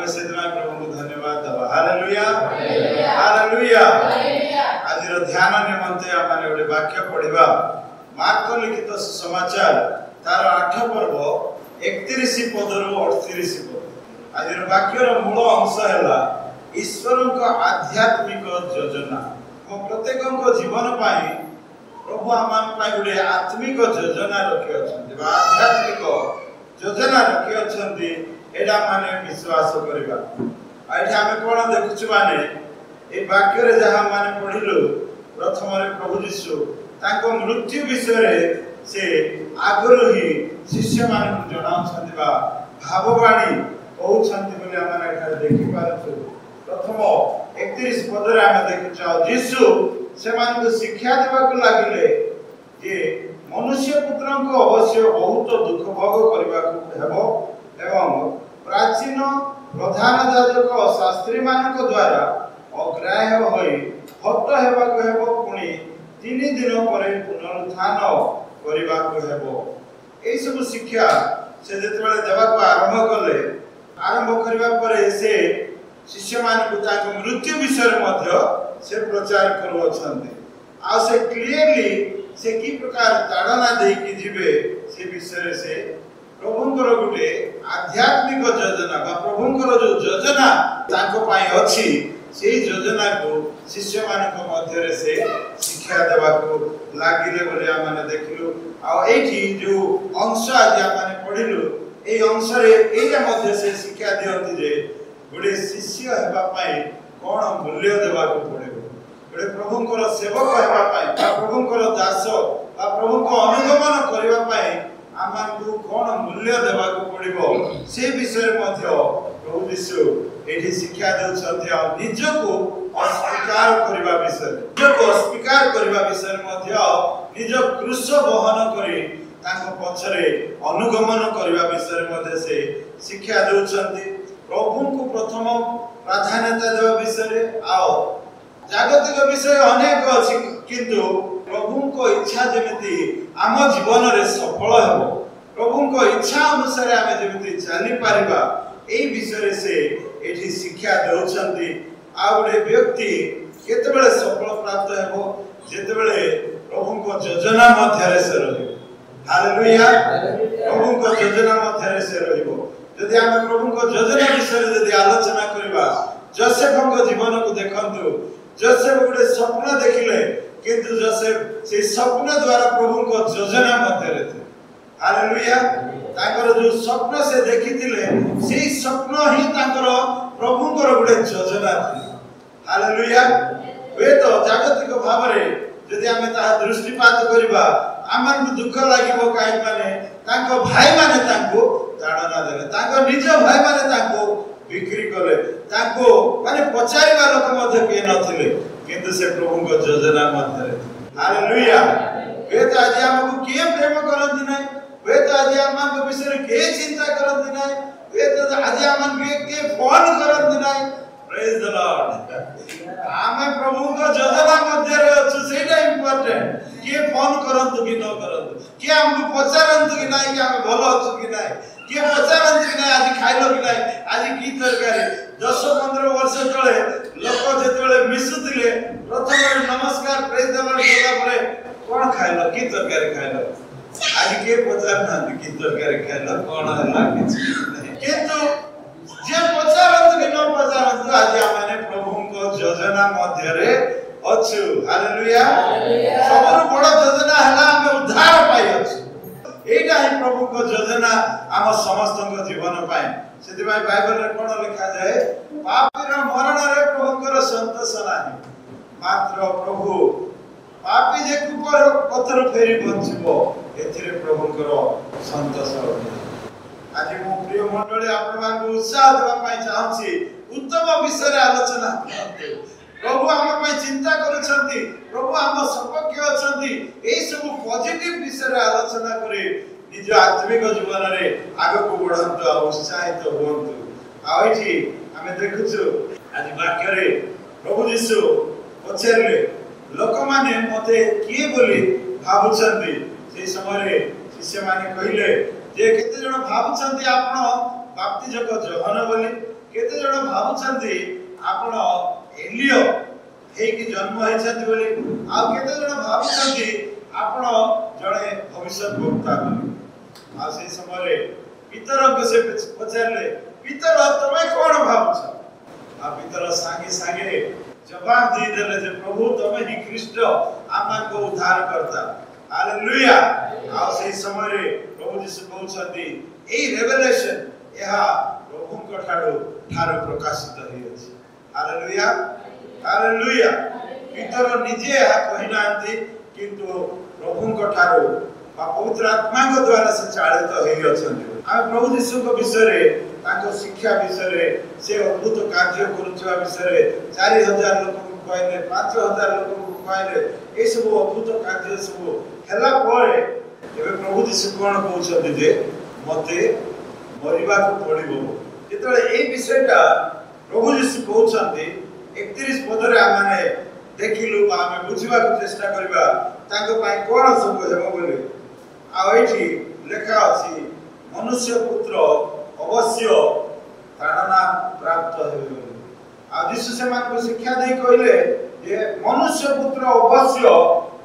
से प्रभु को धन्यवाद दबा। Hallelujah hallelujah. आज ध्यान निमंते आम गोटे वाक्य पढ़ा मार्क लिखित सुसमाचार तार 8 पर्व 31 पदर 38 पद। आज वाक्यर मूल अंश है ईश्वर आध्यात्मिक योजना। प्रत्येक जीवन प्रभु आम गोटे आत्मिक योजना रखी अच्छा आध्यात्मिक योजना रखी अच्छा माने विश्वास करवा। आम कौन देखु माने ये वाक्य जहाँ माने पढ़िलु प्रथम प्रभु जीशु तांको मृत्यु विषय से आगुरी ही शिष्य मान जनाउछन्ति बा भाववाणी कहउछन्ति बोली आम देखि पारछु। प्रथम 31 पदरे आम देखुछौ जीशु सेमानकु शिक्षा देबाकु लागिले जे मनुष्य पुत्र को अवश्य बहुत दुख भोग करबाकु हेबो एवं प्राचीन प्रधान याजक शास्त्री मानक द्वारा अग्राह्य होई हत हेबाकु हेबो पुणी 3 दिन परे पुनरुत्थान करबाकु हेबो। एई सब शिक्षा से जेतेबेले देबाकु आरंभ करबा परे से शिष्य मानकु ताको मृत्यु विषय मध्य से प्रचार करू अछन्ते। आ से क्लियरली से की प्रकार ताड़ना दे कि जीवे से विषय से प्रभुंकर गुटे आध्यात्मिक योजना बा प्रभुंकर जो योजना ताको पाई अछि से योजना को शिष्य मानक मध्य रे से शिक्षा देबा को लागिले बोले आमाने देखिलु। आ एठी जो अंश आज आमाने पढिलु ए अंश रे एटा मध्य से शिक्षा दियंती जे गुटे शिष्य हेबा पाई कोन मूल्य देबा को पड़िबो। गुटे प्रभुंकर सेवक हेबा पाई बा प्रभुंकर दास बा प्रभुको अनुगमन करबा पाई आमानकु कोन मूल्य देबा को पड़िबो से विषय मध्य प्रभु यीशु एठी शिक्षा देउछन्ति। आ निजको अस्वीकार करबा विषय निजको अस्वीकार करबा विषय मध्य निज क्रूस वहन करी ताको पछरे अनुगमन करबा विषय मध्य से शिक्षा देउछन्ति। प्रभु को प्रथम प्राधान्यता देवा विषय आओ जागतिक विषय अनेक अछि किंतु प्रभु को इच्छा जेमिति आम जीवन रे सफल हेबो प्रभु को इच्छा अनुसार आमे जेमिति चली पारिबा एई विषय से एठी शिक्षा देउछन्ति। आ गोटे व्यक्ति केतेबेले सफल प्राप्त हेबो जेतेबेले प्रभु को योजना मध्य रे से रहिबो। हालेलुया। प्रभु को योजना मध्य रे से रहिबो। यदि आम प्रभु को योजना विषय यदि आलोचना करबा जोसेफ को जीवन को देखंतु जोसेफ गोटे स्वप्न देखिले किंतु जोसेफ से स्वप्न द्वारा प्रभु को योजना मध्य रे थे। हालेलुया। ताकर जो स्वप्न से देखिथिले सेही स्वप्न ही ताकर प्रभु को गोटे योजना थी। हालेलुया। वे तो जागतिक भाव रे यदि आमे ता दृष्टिपात करबा आमन को दुख लागिबो काई माने ताको भाई माने ताको ताड़ना देले ताको निज भाई माने ताको बिक्री करे ताको माने पचारिबा लोक मध्य के नथिले किंतु से प्रभु को योजना मध्य रे। हालेलुया। वे तो आज हमको के प्रेम करंती नै वे तो आज हमन को विषय के चिंता करंती नै वे तो आज हमन के फोन करंती नै। Praise the Lord. आमे प्रभु को योजना मध्य रे अछि सेटा इंपोर्टेंट के फोन करंतु कि न करंतु के हमको पचारंतु कि नै कि हम भलो अछु कि नै के पचारंतु कि नै आज खाइलो कि नै आज की तरकारी 10-15 वर्ष तळे लोक जेतले मिसुतिले प्रथम नमस्कार प्रेज द लॉर्ड बोला परे कोन खाइलो की तरकारी खाइलो आज के पचारना की तरकारी खाइलो कोन हला किछ नै किंतु जे पचारंतु कि न पचारंतु आज आमाने प्रभु को योजना मध्य रे अछु। हालेलुया। सबरो बड़ योजना हला हम उद्धार पाई अछु एटा ही प्रभु को योजना आम समस्त जीवन पाए। सेति भाई बाइबल रे कोन लिखा जाए पापीर मरण रे प्रभुकर संतोष नाही मात्र प्रभु पापी जे कुपर पथर फेरी बंचिबो एथिरे प्रभुकर संतोष। आज मो प्रिय मंडली आपण मान उत्साह देबा पाई चाहछि उत्तम विषय आलोचना प्रभु आम पाई चिंता करूछंती प्रभु आम सपक्ष अछंती एई सब पॉजिटिव विषय आलोचना करे निज आत्मिक जीवन रे आगो को बढ़ंतु उत्साहित होंतु। आ एठी हमें देखुछु आज वाक्य रे प्रभु यीशु पछरले लोक माने मते किए बोली भाबुछंती से समय रे शिष्य माने कहिले जे केते जण भाबुछंती आपण बाप्तिजक जोहन बोली केते जण भाबुछन्ति आपण एलियो हेकि जन्म होइछन्ति बोली आ केते जण भाबुछन्ति आपण जणे भविष्य वक्ता बोली आ से समय पितर को से पचारले पितर तमे कोन भाबुछ आ पितर सांगे सांगे जवाब दे देले जे प्रभु तमे ही ख्रीष्ट आमा को उद्धार करता हालेलुया आ से समय प्रभु यीशु कहउछन्ति ए रेवलेशन यहा प्रभु को ठारो प्रकाशित होई अछि हालेलुया हालेलुया पितर निजे यहा कहिनांती किंतु प्रभु को ठारो पवित्र आत्मा को द्वारा से चालित होई अछन्ति हम प्रभु यीशु को विषय रे ताको शिक्षा विषय रे से अद्भुत कार्य करूछवा विषय रे 4000 लोक को कहले 5000 लोक को कहले ए सब अद्भुत कार्य सब हला परे एबे प्रभु यीशु कोन कहउछन्ति जे मते मरिबा को पड़िबो जेतले ए विषयटा प्रभु यीशु कहउछन्ति 31 पदरे आमाने देखिलु बा आमे बुझिबा को चेष्टा करबा ताको पाई कोन सब हेबो बोले आ एठी लेखा अछि मनुष्य पुत्र अवश्य ताड़ना प्राप्त हेबे आ यीशु से मान को शिक्षा दे कहले जे मनुष्य पुत्र अवश्य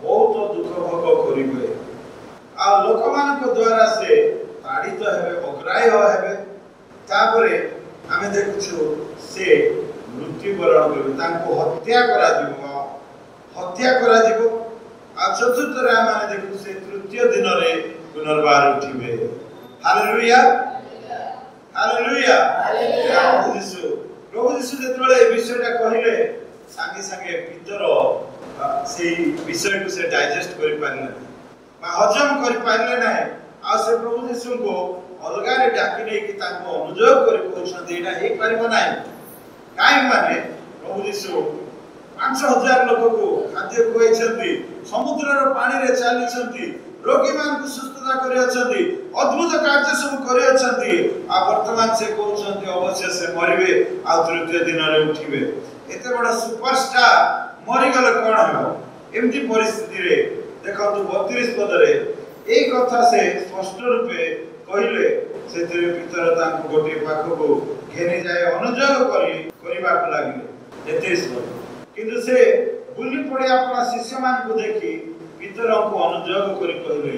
बहुत दुख भोग करिवे आ लोक मान को द्वारा से ताड़ित हेबे अग्राह्य हेबे तापरे आमे देखुछु से मृत्यु वरण करबे तांको हत्या करा दिबो आ चतुर्थ रे आमे देखु से तृतीय दिन रे पुनर्बार उठिबे हालेलुया हालेलुया प्रभु यीशु जेतबेले ए विषयटा कहिले संगे संगे पितर सेही विषय को से डाइजेस्ट करि पारले बा हजम करि पारले नै आ से प्रभु यीशु को अलगा रे डाकी नै कि ताको अनुजोग करि कहउछन्ति एटा हे परिबो नै काई माने प्रभु यीशु 5000 लोक को खाद्य खुआइछन्ति समुद्र रो पानी रे चालिछन्ति रोगी मान को सुस्थता करि अछन्ति अद्भुत कार्य सब करि अछन्ति आ वर्तमान से कहउछन्ति अवश्य से मरिबे आ तृतीय दिन रे उठिबे एते बडा सुपरस्टार मरि गले कोन हेबो एम्ति परिस्थिति रे देखो 32 पद रे ए कथा से स्पष्ट रूपे कहिले सेतिरे पितर तांको गोटे पाखो को घेनी जाय अनुजोग करिबा को लागिले 33 पद किंतु से बुली पड़े अपना शिष्य मान को देखी पितर को अनुजोग करि कहले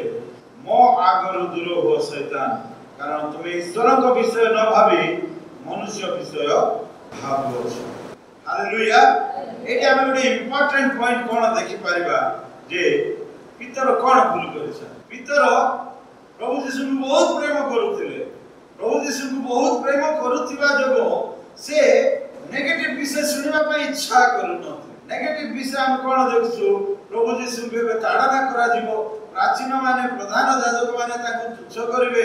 मो आगर दूर हो शैतान कारण तुम ईश्वर को विषय न भाबी मनुष्य विषय भाबो हालेलुया एटी हम ଗୋଟେ इंपोर्टेंट पॉइंट कोन देखि परिबा जे पितर कोन भूल करिसा पितर प्रभु यीशु को बहुत प्रेम करूथिले प्रभु यीशु को बहुत प्रेम करूथिबा जगो से नेगेटिव विषय सुनिबा पई इच्छा करू नथि नेगेटिव विषय हम कोन देखछु प्रभु यीशु के ताड़ना करा जीवो प्राचीन माने प्रधान याजक माने ताको तुच्छ करिवे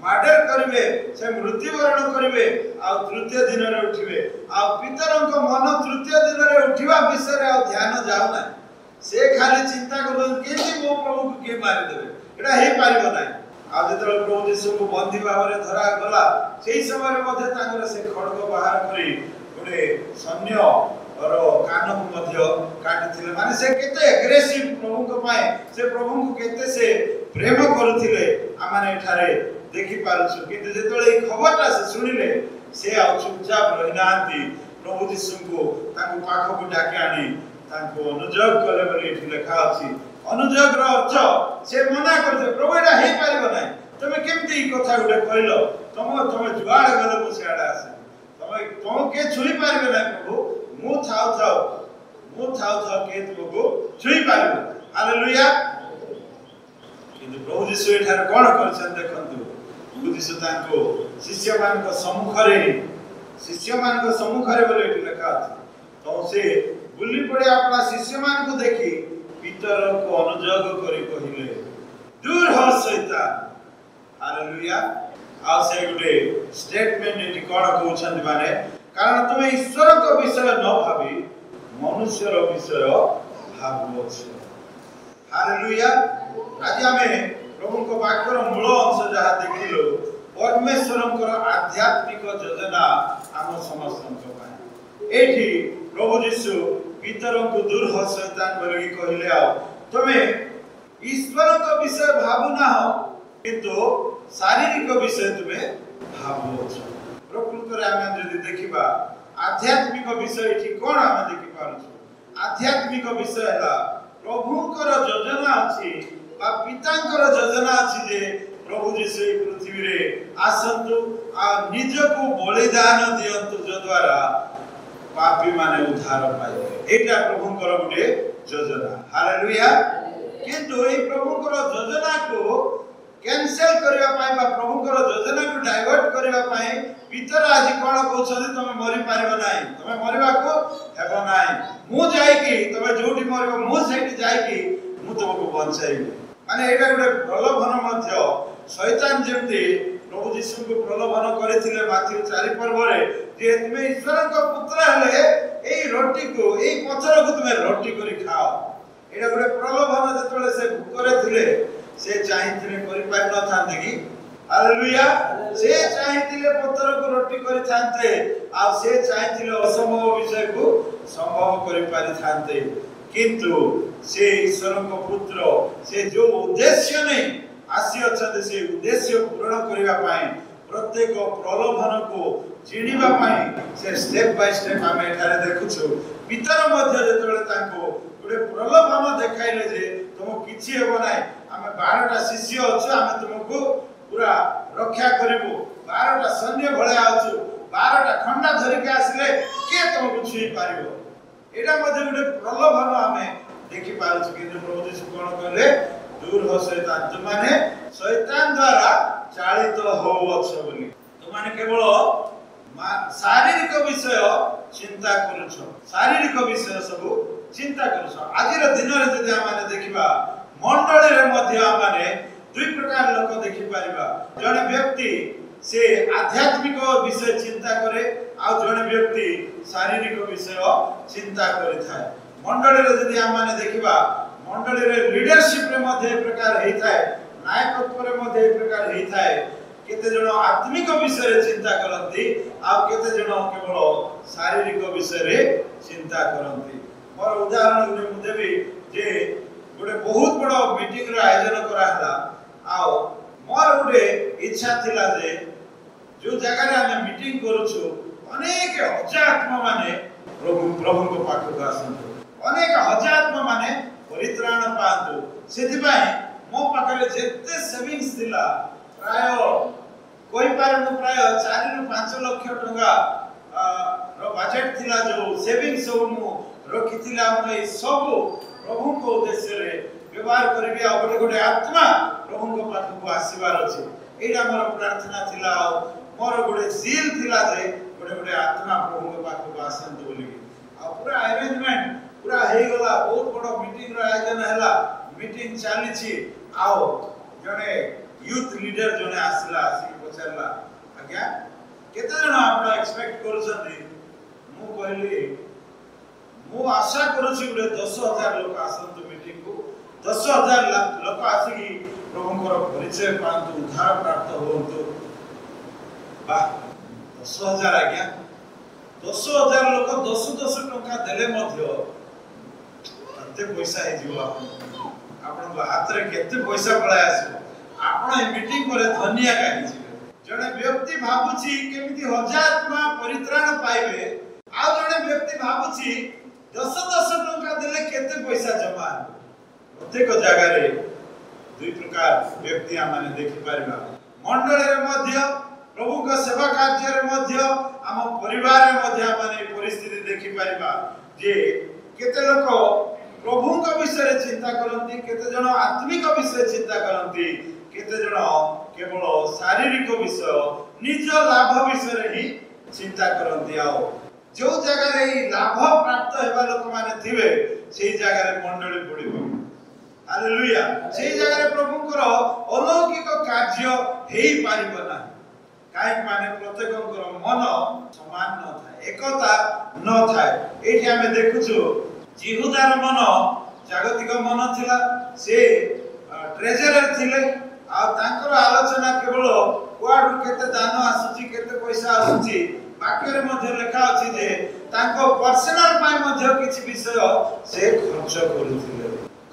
मर्डर करिवे से मृत्युवरण करिवे आ तृतीय दिन रे उठिवे आ पितरक मन तृतीय दिन रे उठिबा विषय रे ध्यान जाउ ना से खाली चिंता करू केति मो प्रभु को के मारि देबे एटा हे पारिबो नै आ जेतल प्रभु यीशु को बंदी भाबरे धरा गला सेही समय मध्ये तांगर से खड़ग बाहर करी गोटे सैन्य और कान को मध्य काटिथिले माने से केते एग्रेसिव प्रभु को पाए से प्रभु को केते से प्रेम करूथिले आमाने एठारे देखि पारुछु किंतु जेतले ए खबरटा से सुनिले से आ चुपचाप रहिनांती प्रभु यीशु को ताको पाखो को डाके आनी ताको अनुजोग कले बोली एठी लिखा अछि अनुजोग रो अर्थ से मना करते प्रभु एटा हे पारिबो नै तमे केमती ई कथा गुटे कहलो तमे जुआड़ गलो को सेडा आसे तमे के छुई पारिबे नै प्रभु मु थाउ के तुमको छुई पारिबे हालेलुया किंतु प्रभु यीशु एठार कोन करछन देखंतु प्रभु यीशु तांको शिष्य मान को सम्मुख रे बोले एठी लिखा अछि तो से बुली पड़े अपना शिष्य मान को देखी पितर को अनुजोग करी कहिले दूर हो शैतान हालेलुया आ से गुटे स्टेटमेंट एठी कोन कहउछन माने कारण तुम ईश्वर को विषय न भाबी मनुष्य रो विषय भाबो छ हालेलुया आज हमें प्रभु को वाक्य रो मूल अंश जहा देखिलो परमेश्वर को आध्यात्मिक योजना हम समस्त को एठी प्रभु यीशु पितर को दूर हो शैतान बोली कहले आ तुमे ईश्वर को विषय भाबु ना हो किंतु शारीरिक विषय तुमे भाबो छ प्रकृति प्रकृत रे आमे जदि देखिबा आध्यात्मिक विषय एठी कोन आमे देखि पारछु आध्यात्मिक विषय है प्रभुकर योजना अच्छी बा पितांकर योजना अच्छी जे प्रभु जी से पृथ्वी रे आसंतु आ निज को बलिदान दियंतु जो द्वारा पापी माने उद्धार पाइबे एटा प्रभुकर गुटे योजना हालेलुया किंतु ए प्रभुकर योजना को कैंसिल करबा पाई बा प्रभुकर योजना को डाइवर्ट करबा पाई भीतर आज कोन कहउछथि तमे मरि पारिबो नाही तमे मरिबा को हेबो नाही मु जाई कि तमे जोटी मरिबो मु सेठी जाई कि मु तुमको बचाइबे माने एटा गुटे प्रलोभन मध्य शैतान जेमति प्रभु यीशु को प्रलोभन करिथिले माथि 4 पर्व रे जे तुमे ईश्वर को पुत्र हले एई रोटी को एई पत्थर को तुमे रोटी करी खाओ एटा गुटे प्रलोभन जेतले से भूखरे थिले से चाहिथिले करि पारि न थांते कि हालेलुया से चाहिथिले पत्थर को रोटी करि थांते आ से चाहिथिले असंभव विषय को संभव करि पारि थांते किंतु से ईश्वर को पुत्र से जो उद्देश्य नहीं आसी अछते से उद्देश्य पूर्ण करिवा पाए प्रत्येक प्रलोभन को चिनिबा पाए से स्टेप बाय स्टेप हम एठारे देखुछु पितर मध्य जेतले ताको गुटे प्रलोभन देखाइले जे तुम किछि हेबो नाही हमें 12टा शिष्य अछु हमें तुमको पूरा रक्षा करिबो 12टा सैन्य भले आछु 12टा खंडा धरि के आसीले के तुमको छुई पारिबो एटा मध्ये गुटे प्रलोभन हमें देखि पारछु कि प्रभु यीशु कोन कहले दूर हो शैतान तुमाने शैतान द्वारा चालित हो अछ बोली तुमाने केवल शारीरिक विषय चिंता करूछ शारीरिक विषय सब चिंता करूछ आजिर दिन रे जदि आमाने देखिबा मंडली रे मध्ये आमाने दुई प्रकार लोक देखि परिबा जने व्यक्ति से आध्यात्मिक विषय चिंता करे आ जने व्यक्ति शारीरिक विषय चिंता करि थाए मंडली रे जदि आमाने देखिबा मंडली रे लीडरशिप रे मध्ये प्रकार हेई थाए नायकत्व रे मध्ये प्रकार हेई थाए केते जण आत्मिक विषय रे चिंता करंती आ केते जण केवल शारीरिक विषय रे चिंता करंती मोर उदाहरण गुटे मु देबी जे गुटे बहुत बड़ मीटिंग रे आयोजन करा हला आ मोर गुटे इच्छा थिला जे जो जगह रे हम मीटिंग करूछु अनेक हजात्मा माने प्रभु को पाख को आसंतु अनेक हजात्मा माने परित्राण पांतु सेति भाई मो पाखरे जेते सेविंग्स दिला प्राय कोई पारे मु प्राय 4 रु 5 लाख टका रो बजट थिला जो सेविंग सब मु रखिथिला हम सब प्रभु को उद्देश्य रे व्यवहार करबी आ गोटे गोटे आत्मा प्रभु को पाख को आसीबार अछि एटा मोर प्रार्थना थिला मोर गोटे सील थिला जे गोटे गोटे आत्मा प्रभु को पाख को आसंत बोली आ पूरा अरेंजमेंट पूरा हे गला बहुत बड़ मीटिंग रो आयोजन हैला मीटिंग चाली छी आओ जने यूथ लीडर जने आसला आसी पछरला आज्ञा केते जण आपण एक्सपेक्ट करछथि मु कहली मु आशा करूछि गुटे 10000 लोक आसंतु मीटिंग को 10000 लोक आसी प्रभुଙ୍କର परिचय पांतु उद्धार प्राप्त होंतु बा 10000 आज्ञा 10000 लोक 10 टका देले मध्य केते पैसा हे जीव आपण हाथ रे केते पैसा पळा आसी आपण ए मीटिंग करे धनिया काहि छी जने व्यक्ति भाबुची केमिति हजात्मा परित्राण पाइबे आ जने व्यक्ति भाबुची 10 टका देले केते पैसा जमा प्रत्येक जगह रे दुई प्रकार व्यक्ति माने देखि परिबा मंडली रे मध्य प्रभु का सेवा कार्य रे मध्य हम परिवार रे मध्य माने परिस्थिति देखि परिबा जे केते लोक प्रभु का विषय रे चिंता करंती केते जण आत्मिक विषय चिंता करंती केते जण केवल शारीरिक विषय निज लाभ विषय रे ही चिंता करंती आओ जो जगह रे लाभ प्राप्त हेबा लोक माने थिबे सेही जगह रे मंडली पड़िबो हालेलुया सेही जगह रे प्रभुकर अलौकिक कार्य हेई पारिबो ना काई माने प्रत्येककर मन समान न थाए एकता न थाए एठी हमें देखुछु जिहुदार मन जागतिक मन थिला से ट्रेजरर थिले आ तांकर आलोचना केवल कुआडू केते दान आसुची केते पैसा आसुची वाक्य रे मध्ये लिखा अछि जे तांको पर्सनल पाई मध्ये किछि विषय से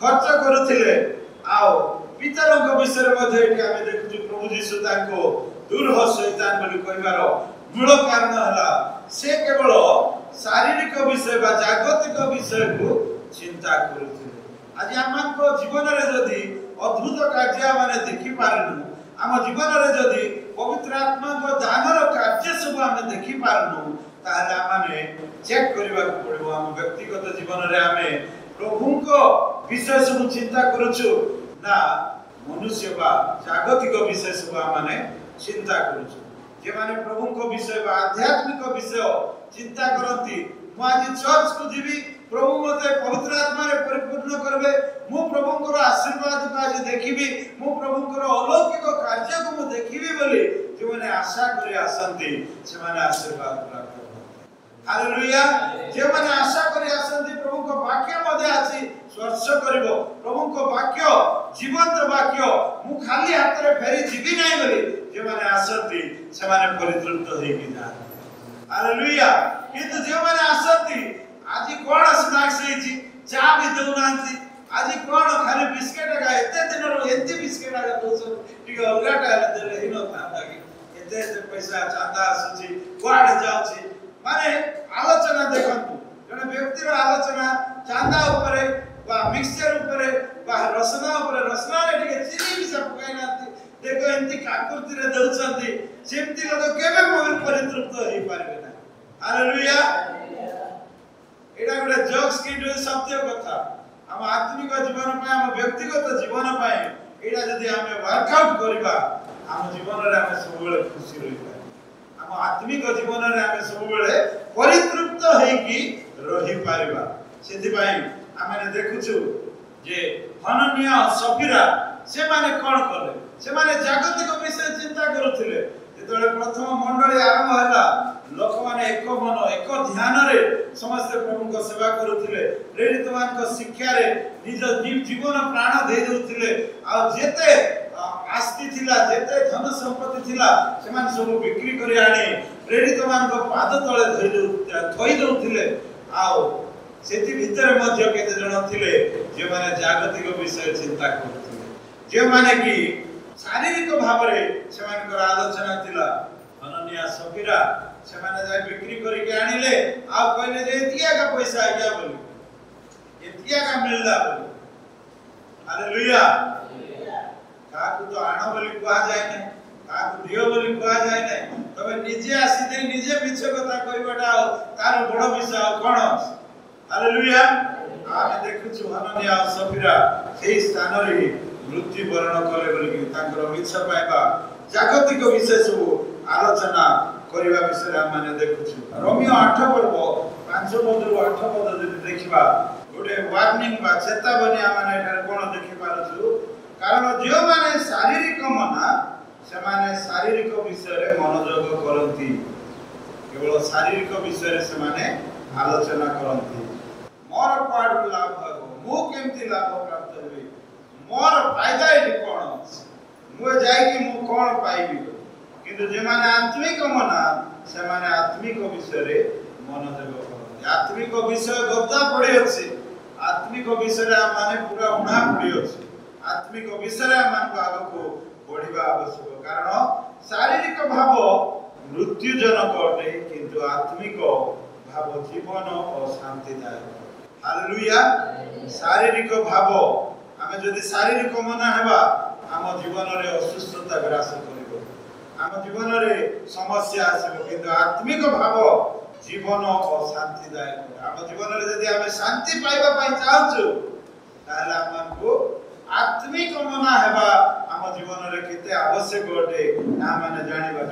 खर्च करूथिले आओ पितरक विषय मध्ये एठी हमें देखुछु प्रभु यीशु तांको दूर हो शैतान बोली कहबार मूल कारण है से केवल शारीरिक विषय बा जागतिक विषय को चिंता करुथिले। आज आमको जीवन रे जदि अद्भुत कार्य माने देखि पारनु, आम जीवन रे जदि पवित्र आत्मा को दानर कार्य सब आम देखि पारनु, ताहले आमे चेक करबा पड़िबो आम व्यक्तिगत जीवन रे आमे प्रभु को विषय सब चिंता करूछु ना मनुष्य बा जागतिक विषय सब आमे चिंता करूछु। जे माने प्रभु को विषय बा आध्यात्मिक विषय चिंता करती मु आज चर्च को जीवी प्रभु मते पवित्र आत्मा रे परिपूर्ण करबे, मु प्रभु को आशीर्वाद को आज देखिबी, मु प्रभु को अलौकिक कार्य को मु देखिबी बोली जे माने आशा करी आसंती से माने आशीर्वाद प्राप्त करते। हालेलुया। जे माने आशा करी आसंती प्रभु को वाक्य मध्ये आछि स्पर्श करिवो, प्रभु को वाक्य जीवंत वाक्य मु खाली हाथ रे फेरी जीवी नै बोली जे माने आसंती से माने परितृप्त होई जा। हालेलुया। किंतु जे माने आसंती आज कोन स्नैक्स हेछि चा भी दउनांती, आज कोन खाली बिस्किट का एते दिन रो एते बिस्किट का दोसो ठीक अलगाटा देले हिनो तांदा कि एते एते पैसा चांदा आसुची कोड जाउची माने आलोचना देखंतु जने व्यक्ति रो आलोचना चांदा ऊपर बा मिक्सचर ऊपर बा रसना ऊपर रसना रे ठीक चीनी भी सब पकाई नाती देखो एंती काकुर्ती रे दउचंती सेमती लोग केबे परितृप्त होई पारबे ना। हालेलुया। एडा गोटे जोक्स की सत्य कथा हम आत्मिक जीवन पे हम व्यक्तिगत जीवन पे एडा जदी हम वर्कआउट करबा हम जीवन रे हम सब बेले खुशी रहिबा, हम आत्मिक जीवन रे हम सब बेले परितृप्त होई की रहि पारिबा। सेति पई आमे देखुछु जे हननिया सफीरा से माने कोन करले, से माने जागतिक विषय चिंता करूथिले। जेतले प्रथम मंडली आरंभ होला लोक माने एक मन एक ध्यान रे समस्त प्रभु को सेवा करूथिले, प्रेरित मान को शिक्षा रे निज जीवन प्राण दे देउथिले। आ जेते आस्ति थिला जेते धन संपत्ति थिला से मान सब बिक्री करी आनी प्रेरित मान को पाद तळे थई देउथिले। आ सेति भीतर मध्य केते जण थिले जे माने जागतिक विषय चिंता करूथिले, जे माने कि शारीरिक भाव रे से मान को आलोचना थिला। हननिया सफीरा से माने जाय बिक्री करी के आनिले आ कहले जे एतिया का पैसा आ गया बोली एतिया का मिलला बोली। हालेलुया। का को तो आनो बोली कहा जाय नै, का को दियो बोली कहा जाय नै, तबे निजे आसी दे निजे मिछ कथा कहबाटा तार बड़ विषय कोन। हालेलुया। आमे देखुछु हननिया सफीरा सेही स्थान रे मृत्यु वरण करे बोली तांकर मिछ पाइबा जागतिक विषय सब आलोचना करबा विषय हम माने देखुछु। रोमियो 8 पर्व 5 पदरु 8 पद जदि देखिबा गोटे वार्निंग बा चेतावनी हम माने एठार कोन देखि पारछु। कारण जे माने शारीरिक मना से माने शारीरिक विषय रे मनोयोग करंती, केवल शारीरिक विषय रे से माने आलोचना करंती। मोर पाड लाभ हो, मु केमती लाभ प्राप्त होई, मोर फायदा एठी कोन अछि, मु जाई कि मु कोन पाइबी। किंतु जे माने आत्मिक मना से माने आत्मिक विषय रे मनोयोग करंती। आत्मिक विषय गद्दा पड़ी अछि, आत्मिक विषय रे माने पूरा उणा पड़ी अछि, आत्मिक विषय रे मान को आगो को बढ़िबा आवश्यक। कारण शारीरिक भाव मृत्युजनक अटे किंतु आत्मिक भाव जीवन और शांतिदायक। हालेलुया। शारीरिक भाव आमे जदि शारीरिक मना हेबा हम जीवन रे असुस्थता ग्रास करिवो, हम जीवन रे समस्या आसीबो। किंतु आत्मिक भाव जीवन और शांतिदायक। हम जीवन रे जदि हम शांति पाइबा पई चाहछु ताहले हमको आत्मिक मना हेबा हम जीवन रे केते आवश्यक अटे ना माने जानिबा।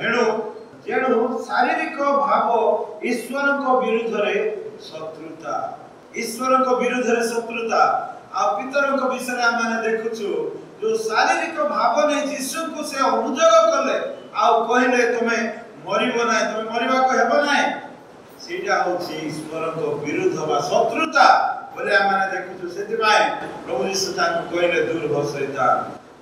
जेणु शारीरिक भाव ईश्वर को विरुद्ध रे शत्रुता, ईश्वर को विरुद्ध रे शत्रुता। आ पितर को विषय हम माने देखुछु जो शारीरिक भाव ने यीशु को से अनुजोग करले आ कहले तमे मरिबो नाही, तमे मरिबा को हेबो नाही, सेटा होछि ईश्वर को विरुद्ध बा शत्रुता बोले हम माने देखुछु। सेति भाई प्रभु यीशु ताको कहले दूर हो शैतान,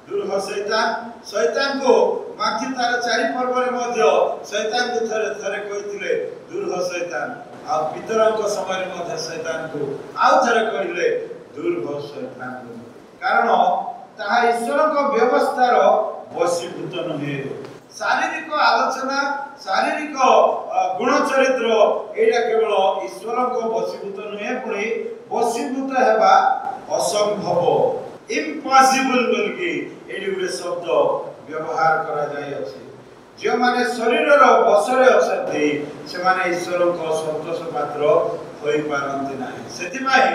दूर हो शैतान। शैतान को माथि तार चारि पर्व रे मध्य शैतान को थरे थरे कहिथिले दूर हो शैतान। आ पितर को समय रे मध्य शैतान को आउ थरे कहले दूर हो शैतान। कारण ताहा ईश्वर को व्यवस्था रो वशीभूत नहे, शारीरिक आलोचना शारीरिक गुण चरित्र एटा केवल ईश्वर को वशीभूत नुहे पुणी वशीभूत हेबा असंभव इम्पॉसिबल बोलकी एडी गुरे शब्द व्यवहार करा जाय अछि जो माने शरीर रो बसरे अछथि से माने ईश्वर को संतोष पात्र होई पारंती नाही सेति माई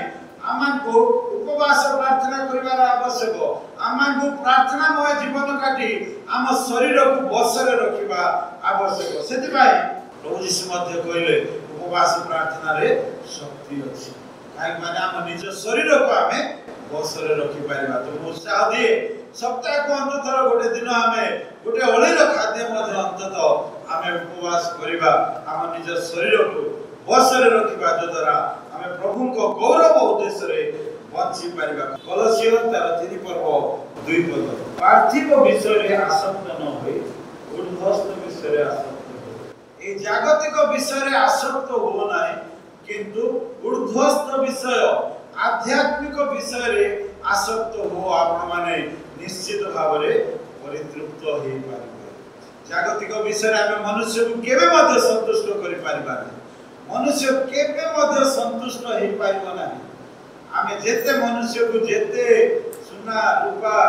आमान को उपवास प्रार्थना करिवार आवश्यक आमान को प्रार्थनामय जीवन काटी आम शरीर को बसरे रखिबा आवश्यक सेति माई प्रभु यीशु मध्य कहले उपवास प्रार्थना रे शक्ति अछि काई माने आम निज शरीर को आमे बसरे रखि पारिबा तो उत्साह दिए सप्ताह को अंततः गोटे दिन आमे गोटे ओळीर खाद्य मध्य अंततः आमे उपवास करिबा आम निज शरीर को बसरे रखिबा द्वारा आमे प्रभु को गौरव उद्देश्य रे बंची पारिबा कलसियो तार 3 पर्व 2 पद पार्थिव विषय रे आसक्त न होई ऊर्ध्वस्त विषय रे आसक्त हो ए जागतिक विषय रे आसक्त हो नाही किंतु ऊर्ध्वस्त विषय आध्यात्मिक विषय रे आसक्त हो आपण माने निश्चित भाव रे परितृप्त होई पारिबे जागतिक विषय रे आमे मनुष्य को केबे मध्य संतुष्ट करि पारिबा मनुष्य केबे मध्य संतुष्ट होई पारिबो नाही आमे जेते मनुष्य को जेते सुना रूपा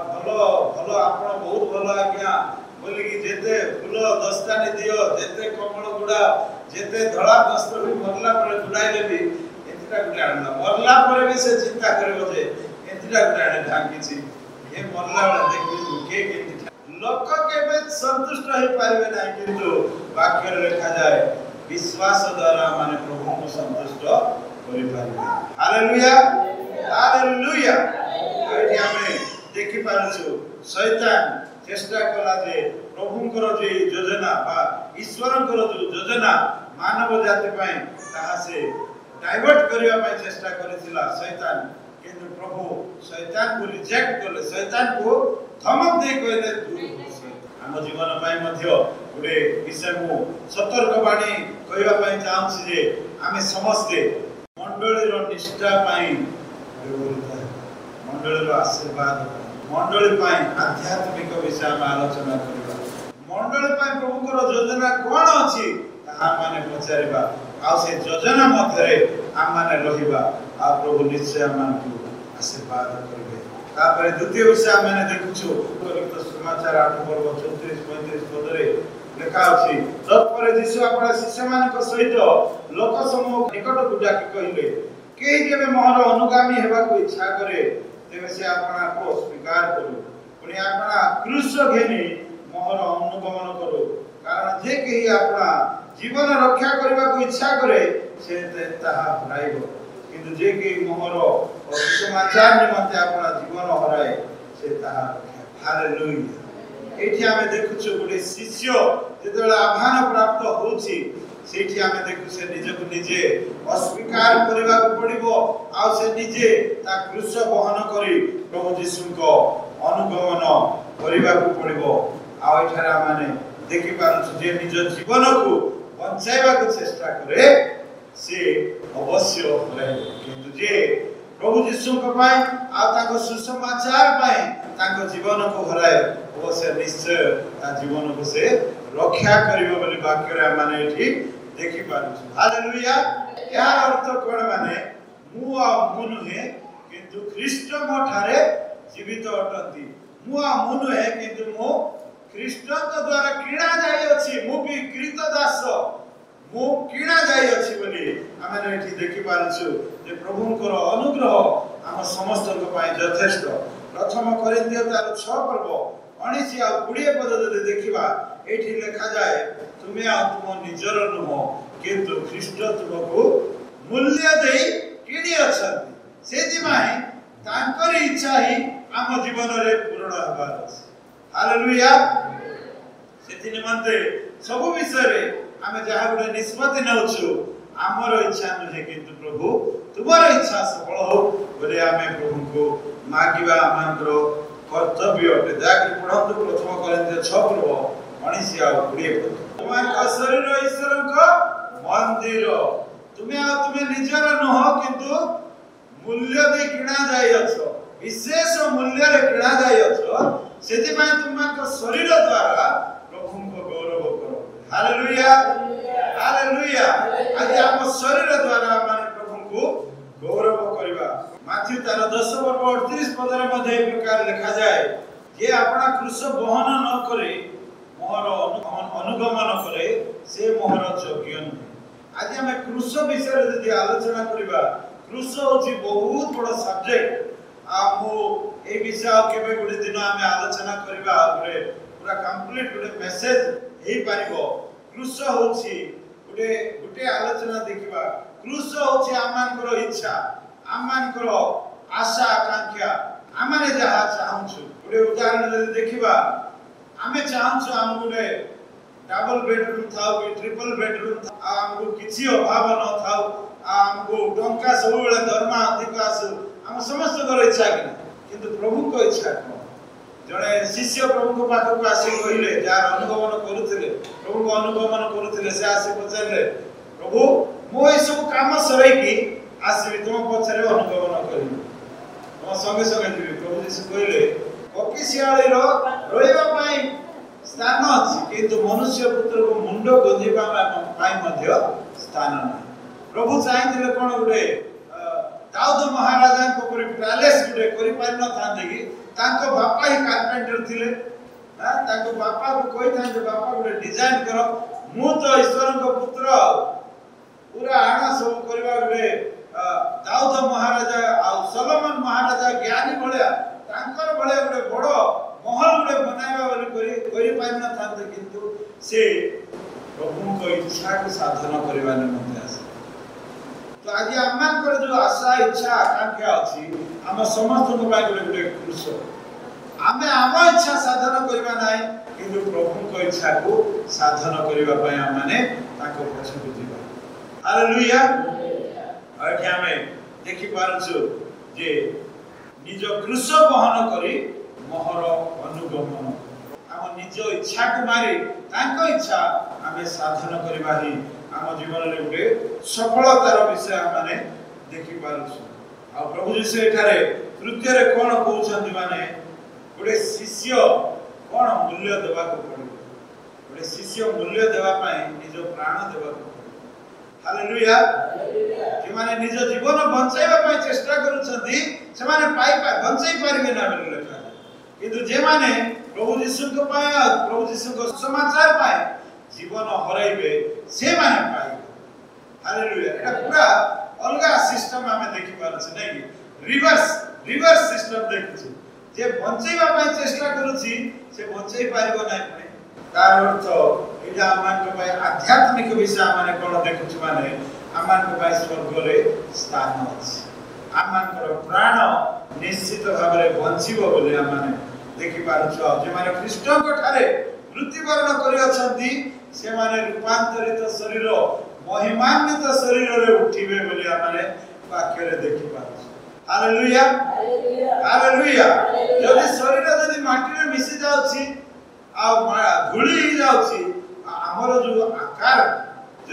भलो भलो आपण बहुत भलो आज्ञा बोली कि जेते फूल दस्तानी दियो जेते कमल गुडा जेते धळा वस्त्र भी मरला पर गुडाइले भी एतिटा गुडा आनला मरला पर भी से चिंता करबो जे एतिटा गुडा आने ढांकीची ये मरला वाला देखि के केति लोक केबे संतुष्ट होई पारिबे नाही किंतु वाक्य लिखा जाय विश्वास द्वारा माने प्रभु को संतुष्ट करि पारिबे हालेलुया हालेलुया एठी हमें देखि पारछु शैतान चेष्टा कला जे प्रभुंकर जे योजना बा ईश्वरंकर जो योजना मानव जाति पय ताहा से डाइवर्ट करिया पय चेष्टा करिथिला शैतान किंतु प्रभु शैतान को रिजेक्ट करले शैतान को धमक दे कहले तू हम जीवन पय मध्य गुडे विषय को सतर्क बाणी कहबा पय चाहछि जे आमे समस्त मंडली रो निष्ठा पय मंडली रो आशीर्वाद मंडली पाई आध्यात्मिक विषय में आलोचना करिबा मंडली पाई प्रभु को योजना कोन अछि ताहा माने पचारिबा आ से योजना मध्यरे हम माने रहिबा आ प्रभु निश्चय मान को आशीर्वाद करिबे तापर द्वितीय विषय माने देखुछु लिखित समाचार 8 पर्व 34 35 पदरे लेखा अछि तत्पर यीशु आपन शिष्य मान को सहित लोक समूह निकट गुडा के कहिले के जेबे मोहर अनुगामी हेबा को इच्छा करे तेबे से आपना को स्वीकार करू पुनी आपना क्रूस घेनी मोहर अनुगमन करू कारण जे केही आपना जीवन रक्षा करबा को इच्छा करे से ताहा हराइबो किंतु जे केही मोहर सुसमाचार निमंते आपना जीवन हराए से ताहा हालेलुया एठी हमें देखुछु गुडे शिष्य जेतला आह्वान प्राप्त होछि सेठी हमें देखु से निजे को निजे अस्वीकार करबा को पड़िबो आ से निजे ता क्रूस वहन करी प्रभु यीशु को अनुगमन करबा को पड़िबो आ एठारा माने देखि पारछु जे निज जीवन को बचाइबा को चेष्टा करे से अवश्य रहबो किंतु जे प्रभु यीशु को पाए आ ताको सुसमाचार पाए ताको जीवन को हराए वो से निश्चय ता जीवन को से रक्षा करियो बोली वाक्य रे माने एठी देखि पारछु हालेलुया यार अर्थ कोन माने मु आ मु नुहे किंतु ख्रीष्ट मोठारे जीवित अटंती मु आ मु नुहे किंतु मु ख्रीष्ट द्वारा किणा जाय अछि मु भी कृत दास मु किणा जाय अछि बोली आमे एठी देखि पारछु जे प्रभुंकर अनुग्रह हम समस्त को पाए यथेष्ट प्रथम कोरिन्थियो तार 6 पर्व 19 आ 20 पद जदि देखिबा एठी लिखा जाय तुमे आ तुम निजर नुह किंतु ख्रीष्ट तुमको मूल्य देई किणी अछंती सेति माई तांकर इच्छा ही हम जीवन रे पूर्ण हबार अछि हालेलुया सेति निमंते सब विषय रे हमें जहा गुडे निष्पत्ति नउछु हमर इच्छा नहे किंतु प्रभु तुमर इच्छा सफल हो बोले हमें प्रभु को मागिबा हमरो कर्तव्य अटे जाकि पढंतु प्रथम कोरिन्थियो 6 पर्व 19 आ 20 पद तुमान का शरीर ईश्वर का मंदिर तुमे आ तुमे निजर नह किंतु मूल्य दे किणा जाय अछो विशेष मूल्य रे किणा जाय अछो सेति माय तुमान का शरीर द्वारा हालेलुया हालेलुया आज हम शरीर द्वारा माने प्रभु को गौरव करबा। माथ्यू तार 10 वर्ष 38 पद रे मध्ये एक प्रकार लिखा जाए जे अपना क्रूस बहन न करे मोहर अनुगमन करे से मोहर योग्य नहीं। आज हम क्रूस विषय यदि आलोचना करबा क्रूस होची बहुत बड़ सब्जेक्ट आमो ए विषय केबे गुडी दिन हम आलोचना करबा गुडे पूरा कंप्लीट गुडे मेसेज हेई पारिबो। क्रूस होची गुडे गुटे आलोचना देखिबा क्रूस होची आमानकर इच्छा आमानकर आशा आकांक्षा आमाने जहा चाहूछु गुडे उदाहरण यदि देखिबा आमे चाहूछु हम गुडे डबल बेडरूम थाउ कि ट्रिपल बेडरूम थाउ हमको किछि अभाव न थाउ हमको टंका सब बेले दरमा अधिक आसु हम समस्त कर इच्छा किंतु प्रभु को इच्छा को जने शिष्य प्रभु को पाख को आसी कहिले जार अनुगमन करूथिले प्रभु को अनुगमन करूथिले से आसी पछरले प्रभु मो ए सब काम सरै की आसी तुम पछरे अनुगमन करिबो हम संगे संगे दिबी। प्रभु यीशु कहिले कपिसियाळी रो रोइबा पाई स्थान अछि किंतु मनुष्य पुत्र को मुंड गंजीबा पाई मध्य स्थान नाही। प्रभु चाहिथिले कोन गुडे दाऊद महाराजा को पर पैलेस गुडे करि पारि न थांदे कि तांको बापा ही कारपेंटर थिले तांको बापा को कोइ थांदे बापा गुडे डिजाइन करो मु तो ईश्वर को पुत्र पूरा आना सब करबा गुडे दाऊद महाराजा आ सोलोमन महाराजा ज्ञानी भलिया तांकर भलिया गुडे बडो महल गुडे बनाइबा बोली करि पारि न थांदे किंतु से प्रभु को इच्छा को साधन करबा निमंते आसे। तो आज आमान कर जो आशा इच्छा आकांक्षा अछि हम समस्त को बाय गुडे क्रूस आमे आम इच्छा साधन करबा नाही किंतु प्रभु को इच्छा को साधन करबा पय माने ताको पछ बुझिबा। हालेलुया आठे हमें देखि पारछु जे निज क्रूस बहन करी मोहर अनुगमन हम निज इच्छा को मारी ताको इच्छा हमें साधन करबा ही हम जीवन रे गुटे सफलतार विषय माने देखि पारछु। आ प्रभु जी से एठारे तृतीय रे कोन कहउछन्ति माने गुटे शिष्य कोन मूल्य देबा को पड़िबो गुटे शिष्य मूल्य देबा पई निज प्राण देबा को पड़िबो। हालेलुया जे माने निज जीवन बंचाइबा पई चेष्टा करूछन्ति से माने पाई बंचाई पारिबे ना बोली लिखा किंतु जे माने प्रभु यीशु को पाए प्रभु यीशु को समाचार पाए जीवन हराइबे से माने पाइबे। हालेलुया एटा पूरा अलगा सिस्टम हमें देखि पारछ नै रिवर्स सिस्टम देखुछी जे बंचाइबा पई चेष्टा करूछी से बंचाई पारिबो नै पड़े तार अर्थ एटा आमान को पई आध्यात्मिक विषय माने कोन देखुछी माने आमान को पई स्वर्ग रे स्थान अछि आमान को प्राण निश्चित भाबरे बंचिबो बोले आमाने देखि पारछ जे माने ख्रीष्ट को ठारे मृत्युवरण करि अछंती से माने रूपांतरित शरीर महिमान्वित शरीर रे उठिबे बोली आमाने वाक्य रे देखि पारछ। हालेलुया हालेलुया यदि शरीर यदि माटी रे मिसि जाउछि आ धूली ही जाउछि हमर जो आकार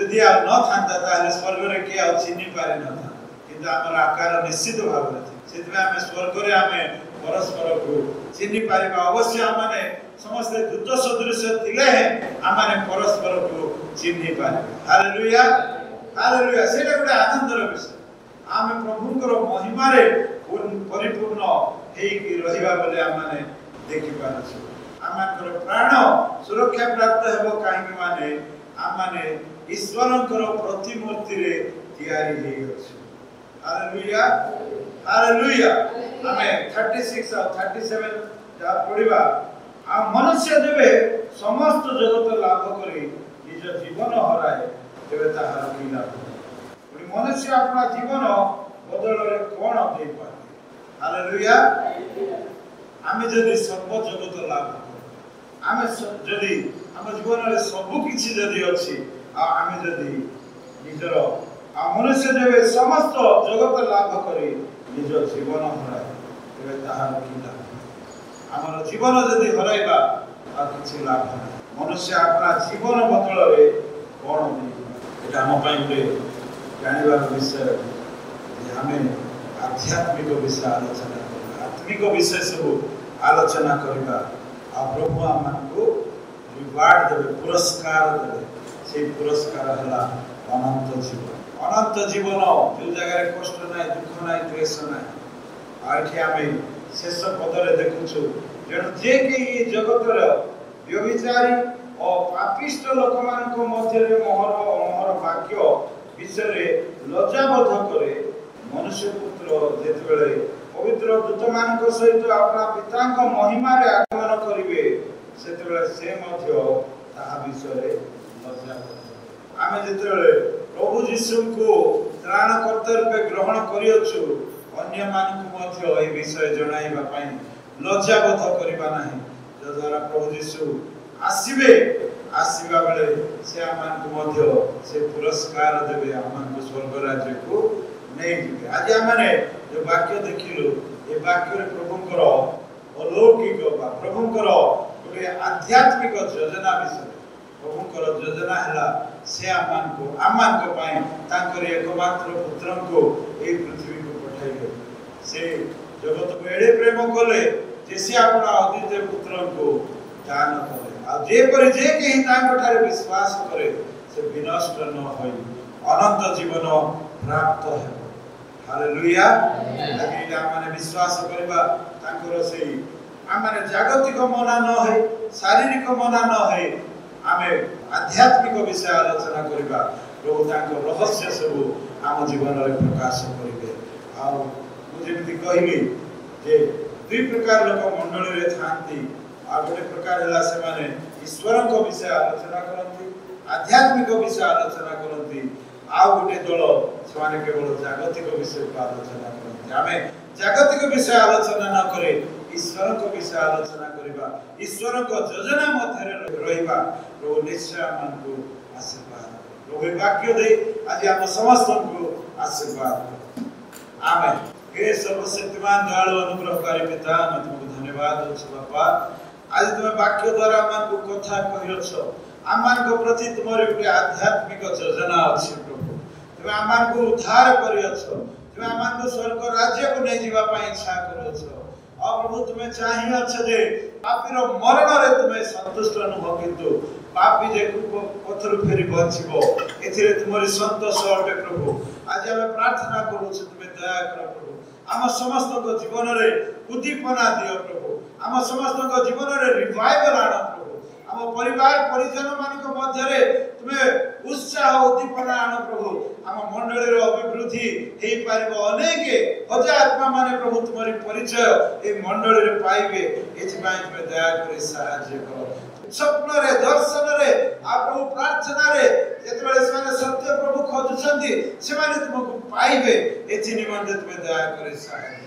यदि आ न थांता ताले स्वर्ग रे के आ चिन्हि पारे न था किंतु हमर आकार निश्चित भाव रे सेतबे हम स्वर्ग रे हम परस्पर को चिन्हि पारिबा अवश्य हमने समस्त दूत सदृश थिले हमने परस्पर को चिन्हि पारिबा। हालेलुया हालेलुया सेटा गुडे आनंदर विषय हम प्रभुकर महिमा रे परिपूर्ण हेई कि रहिबा बोले हमने देखि पारछु हमकर प्राण सुरक्षा प्राप्त हेबो काहे माने हमने ईश्वरकर प्रतिमूर्ति रे तयारी हेई अछि। हालेलुया हालेलुया हमें 36 और 37 जा पढिबा आ मनुष्य देबे समस्त जगत लाभ करी निज जीवन हराए तेबे ताहार की लाभ पुनी मनुष्य अपना जीवन बदल रे कोन दे पाए। हालेलुया आमे जदि सब जगत लाभ आमे जदि हम जीवन रे सब किछि जदि अछि आ आमे जदि निजर आ मनुष्य देबे समस्त जगत लाभ करी निज जीवन हराए तेबे ताहार की लाभ हमर जीवन यदि हराइबा आ किछि लाभ नै मनुष्य अपना जीवन बदल रे कोन दे एटा हम पई गुटे जानिबार विषय जे हमें आध्यात्मिक विषय आलोचना करबा आत्मिक विषय सब आलोचना करबा आ प्रभु हमन को रिवार्ड देवे पुरस्कार देवे से पुरस्कार है अनंत जीवन। अनंत जीवन जो जगह कष्ट ना दुख ना द्वेष ना आठे आम शेष पदरे देखुचु जेणु जे कि ये जगतर व्यभिचारी और पापिष्ट लोक मध्य मोहर अमहर वाक्य विषय लज्जाबोध करे मनुष्य पुत्र जेतेबेले पवित्र दूत मान सहित अपना पिता महिमा रे आगमन करिवे सेतेबेले से मध्य ताहा विषय लज्जाबोध। आमे जेतेबेले प्रभु यीशु को त्राणकर्ता रूपे ग्रहण करियछु अन्य मानकु मध्य ए विषय जणाइबा पई लज्जाबोध करिबा नाही जद्वारा प्रभु यीशु आसीबे आसीबा बेले से आमानकु मध्य से पुरस्कार देबे आमानकु स्वर्ग राज्य को नहीं जिबे। आज आमाने जो वाक्य देखिलु ए वाक्य रे प्रभुंकर अलौकिक बा प्रभुंकर गोटे आध्यात्मिक योजना विषय प्रभुंकर योजना हला से आमानकु पई तांकर एकमात्र पुत्रंको ए पृथ्वी को पठाइबे से जगत को एडे प्रेम कले जे से अपना अद्वितीय पुत्रंको दान कले आ जे पर जे केहि तांको ठारे विश्वास करे से विनष्ट न होई अनंत जीवन प्राप्त है। हालेलुया। आगे आमाने विश्वास करबा तांकर सेही आमाने जागतिक मना न है शारीरिक मना न है आमे आध्यात्मिक विषय आलोचना करबा प्रभु तांको रहस्य सब आम जीवन रे प्रकाश करिवे। आ मुझे कहली जे दुई प्रकार लोक मंडली रे थांती आ गोटे प्रकार हला से माने ईश्वर को विषय आलोचना करती आध्यात्मिक विषय आलोचना करती आ गोटे दल से माने केवल जागतिक विषय को आलोचना करती। आमे जागतिक विषय आलोचना न करे ईश्वर को विषय आलोचना करिबा ईश्वर को योजना मध्य रहिबा प्रभु निश्चय हमको आशीर्वाद प्रभु वाक्य दे आज हम समस्त को आशीर्वाद। आमेन। हे सर्वशक्तिमान दयालु अनुग्रहकारी पिता मैं तुमको धन्यवाद देछु बापा आज तुम वाक्य द्वारा आमान को कथा कहियो आमान को प्रति तुमरे गोटे आध्यात्मिक योजना अछि प्रभु तुम आमान को उद्धार करियो तुम आमान को स्वर्ग राज्य को नहीं जीवा पाई इच्छा करियो और प्रभु तुम्हें चाहिए अच्छा जे पापीर मरण रे तुम्हें संतुष्ट अनुभव किंतु पापी जे पथर फेरी बचिबो एथिरे तुमरी संतोष अटे प्रभु आज हम प्रार्थना करू तुम्हें दया कर प्रभु आम समस्त को जीवन रे उद्दीपना दियो प्रभु आम समस्त को जीवन रे रिवाइवल आनो प्रभु आम परिवार परिजन मानक मध्य रे तुम्हें उत्साह उद्दीपना आनो प्रभु आम मंडली रे अभिवृद्धि हेई पारिबो अनेक हजार आत्मा माने प्रभु तुम्हारी परिचय ए मंडली रे पाइबे एथि पई तुम्हें दया करे सहाय्य करो स्वप्न रे दर्शन रे आ प्रभु प्रार्थना रे जेतेबेले से सत्य प्रभु खोजुछंती से माने तुमको पाइबे एथि निमंते तुम्हें दया करे सहाय्य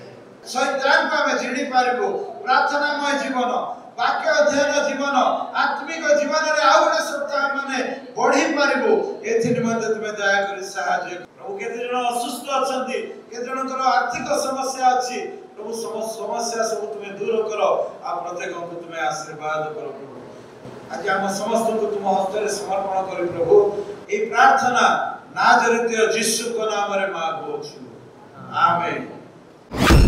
शैतान को हमें जिणी पारिबो प्रार्थनामय जीवन वाक्य अध्ययन जीवन आत्मिक जीवन रे आ गोटे सप्ताह माने बढ़ी पारिबो एथि निमंते तुम्हें दया करे सहाय्य प्रभु केते जण असुस्थ अछंती केते जनकर आर्थिक समस्या अछि प्रभु समस्या सब तुम्हें दूर करो आ प्रत्येक को तुम्हें आशीर्वाद करो प्रभु आज हम समस्त को तुम हस्त रे समर्पण करी प्रभु ए प्रार्थना नाजरीत यीशु को नाम रे मांगो छु आमेन।